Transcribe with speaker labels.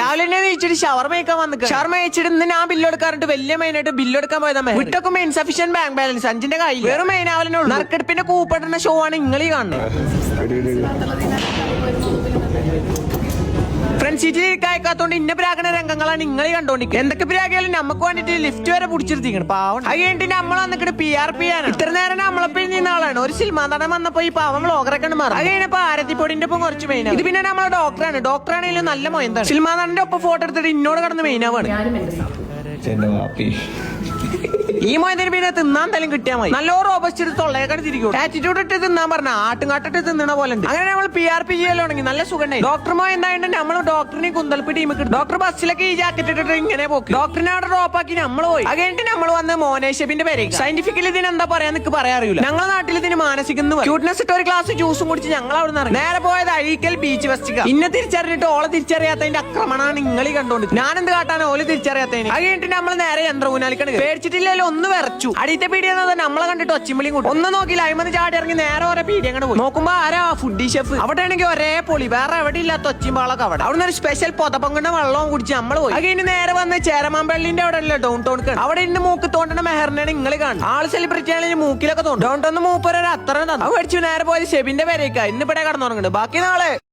Speaker 1: രാവിലെ തന്നെ കഴിച്ചിട്ട് ഷവർമ കഴിക്കാൻ വന്നിട്ട് ഷവർമ കഴിച്ചിട്ട് ഇന്ന് ഞാൻ ബില്ല് എടുക്കാറുണ്ട്. വലിയ മെയിനായിട്ട് ബില്ല് എടുക്കാൻ പോയതാ. വിട്ടൊക്കെ ഇൻസഫിഷ്യന്റ് ബാങ്ക് ബാലൻസ് 5ന്റെ കയ്യിൽ വെറും മെയിൻ ആവലിനോ നറുക്കെടുപ്പിന്റെ കൂപ്പിടുന്ന ഷോ ആണ് നിങ്ങൾ ഈ കാണുന്നത്. ഫ്രണ്ട് സീറ്റിൽ ഇരിക്കാത്തോണ്ട് ഇന്ന പ്രാകണ രംഗങ്ങളാണ് നിങ്ങൾ കണ്ടോണ്ടിരിക്കുക. എന്തൊക്കെ പ്രാഗിയാലും നമുക്ക് വേണ്ടിട്ട് ലിഫ്റ്റ് വരെ പിടിച്ചിരുത്തിക്കണം പാവം. അത് കഴിഞ്ഞിട്ട് നമ്മൾ വന്നിട്ട് PRP ആണ്. ഇത്ര നേരം നമ്മളെപ്പോഴും നിന്ന ആളാണ്. ഒരു സിനിമ നടൻ വന്നപ്പോ ഈ പാവം വ്ളോഗറൊക്കെ മാറും. അത് കഴിഞ്ഞപ്പോ ആരത്തിപ്പൊടിന്റെ ഒപ്പം കുറച്ച് മെയിൻ. ഇത് പിന്നെ നമ്മളെ ഡോക്ടറാണ്. ഡോക്ടറാണെങ്കിലും നല്ല മൊയന്താണ്. സിനിമ നടന്റെ ഒപ്പം ഫോട്ടോ എടുത്തിട്ട് ഇന്നോട് കടന്ന് മെയിൻ ആവാണ്. ഈ മൊയന്തിന് പിന്നെ തിന്നാൻ തലം കിട്ടിയാൽ മതി. നല്ല റോബസ്റ്റ് തൊള്ളയൊക്കെ തിരിക്കും. ആറ്റിറ്റ്യൂഡ് ഇട്ട് തിന്നാൻ പറഞ്ഞ ആട്ടുംകാട്ടിട്ട് തിന്നണ പോലെ ഉണ്ട്. അങ്ങനെ നമ്മൾ PRP ചെയ്യലുണ്ടെങ്കിൽ നല്ല സുഖം. ഡോക്ടർമാർ എന്തായിട്ട് നമ്മൾ ഡോക്ടറിനെ കുന്തളിപ്പ് ടീമൊക്കെ ഡോക്ടർ ബസ്സിലൊക്കെ ഈ ജാക്കറ്റ് ഇട്ടിട്ട് ഇങ്ങനെ പോക്ക്. ഡോക്ടറിനെ അവിടെ ഡ്രോപ്പാക്കി നമ്മൾ പോയി. അത് കഴിഞ്ഞിട്ട് നമ്മൾ വന്ന് മോനേഷപ്പിന്റെ പേര് സയന്റിഫിക്കലി ഇതിന് എന്താ പറയാൻ എനിക്ക് പറയാൻ അറിയില്ല. ഞങ്ങളുടെ നാട്ടിൽ ഇതിന് മാനസികം ക്യൂട്ട്നെസ് ഇട്ട് ഒരു ഗ്ലാസ് ജ്യൂസും കുടിച്ച് ഞങ്ങൾ അവിടെ നിന്ന് നേരെ പോയത് അഴീക്കൽ ബീച്ച് ഫെസ്റ്റിക്ക. ഇന്നെ തിരിച്ചറിഞ്ഞിട്ട് ഓളെ തിരിച്ചറിയാത്തതിന്റെ ആക്രമണമാണ് നിങ്ങൾ കണ്ടോണ്ട്. ഞാൻ എന്ത് കാട്ടാണ് ഓല് തിരിച്ചറിയാത്തതിന്. അത് കഴിഞ്ഞിട്ട് നമ്മൾ നേരെ യന്ത്രൂനാലിക്കാണ്. പേടിച്ചിട്ടില്ലല്ലോ ഒന്ന് വരച്ചു. അടിയത്തെ പീഡിയെന്നത് നമ്മളെ കണ്ടിട്ട് ഒച്ചിമ്പിളിയും കൂടി ഒന്നും നോക്കില്ല. അയിമന്ന് ചാടി ഇറങ്ങി നേരെ ഓരോ പീഡിയ അങ്ങോട്ട് പോയി. നോക്കുമ്പോ ആരാ ഫുഡി ഷെഫ്. അവിടെ ആണെങ്കിൽ ഒരേ പൊളി വേറെ എവിടെ ഇല്ലാത്ത ഒച്ചിമ്പാളൊക്കെ അവിടെ. അവിടെ ഒരു സ്പെഷ്യൽ പൊതപ്പങ്കുണ്ട വെള്ളവും കുടിച്ച് നമ്മൾ പോയി. അത് കഴിഞ്ഞ് നേരെ വന്ന് ചേരമാമ്പള്ളിന്റെ അവിടെ അല്ലേ ഡൗൺ ടൗൺ. അവിടെ ഇന്ന് മൂക്ക് തോണ്ടണ മെഹറിനാണ് നിങ്ങൾ കാണുന്നത്. ആള് സെലിബ്രിറ്റി ആണെങ്കിൽ മൂക്കിലൊക്കെ തോന്നും. ഡൗൺ ടൗൺ മൂപ്പര അത്ര തന്നു. അത് മേടിച്ചു നേരെ പോയത് ഷെബിന്റെ പേരേക്കാ. ഇന്നിവിടെ കടന്നുറങ്ങുന്നുണ്ട്. ബാക്കി നാളെ